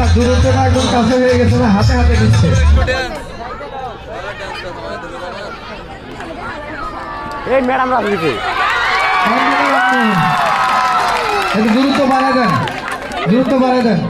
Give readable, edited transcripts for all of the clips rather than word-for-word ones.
না দূরত্বটা একদম কাছে হয়ে গেছে না, হাতে হাতে দিচ্ছে। এই ম্যাডাম রাজনীতি একটু দূরত্ব বাড়ায় দেন, দূরত্ব বাড়ায় দেন।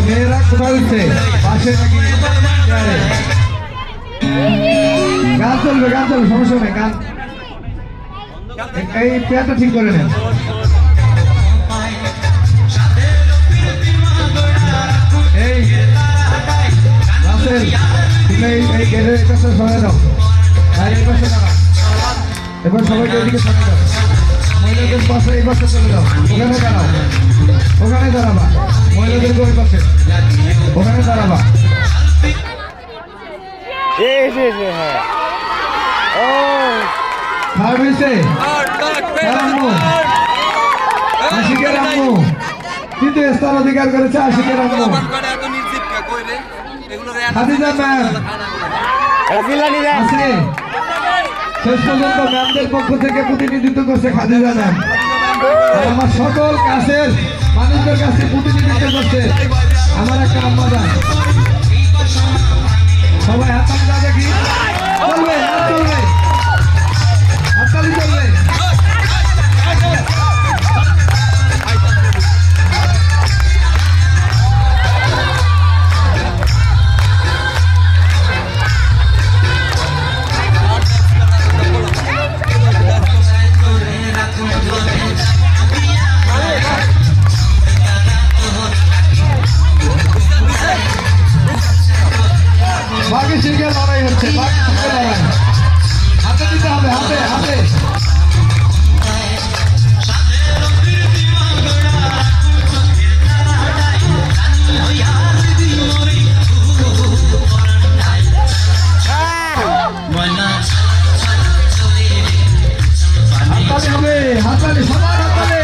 মেয়েরা কোথায় উঠছে? পাশে নাকি? গান চলবে, গান চলবে, সমস্যা নেই। গান এই পেয়ারটা ঠিক করে নেন। এই রাসেল তুমি এই গেটের এই পাশে সরে দাও, আর এই পাশে দাঁড়াও। এবার সবাইকে এদিকে সরে দাও, মহিলাদের পাশে এই পাশে চলে যাও, ওখানে দাঁড়াও, ওখানে দাঁড়াবা। মহিলাদেরকে ওই পাশে, ওখানে দাঁড়াবা। হ্যাঁ ও খারাপ হয়েছে আম্মু, আশিকের আম্মু কিন্তু স্থান অধিকার করেছে আশিকের আম্মু খাদিজা ম্যাম আছে। শেষ পর্যন্ত ম্যামদের পক্ষ থেকে প্রতিনিধিত্ব করছে খাদিজা ম্যাম। আমার সকল কাছের মানুষদের কাছে প্রতিনিধিত্ব করছে আমার একটা আম্মা জান। সবাই হাততালি দাও দেখি, চলবে হাত চলবে, হাততালি চলবে। বাকি সিংহে লড়াই হচ্ছে, বাকি সিংহে লড়াই, হাতে দিতে হবে, হাতে হাতে। হাততালি হবে, হাততালি, সবার হাততালি।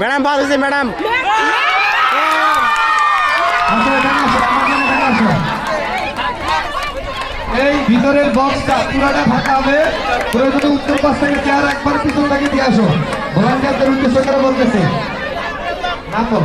ম্যাডাম ভালো হয়েছে ম্যাডাম। এই ভিতরের বক্সটা পুরাটা ফাঁকা হবে, প্রয়োজনে উত্তর পাশ থেকে চেয়ার একবার পিছনটাকে দিয়ে আসো। ভলান্টিয়ারদের উদ্দেশ্য করে বলতেছে না তো।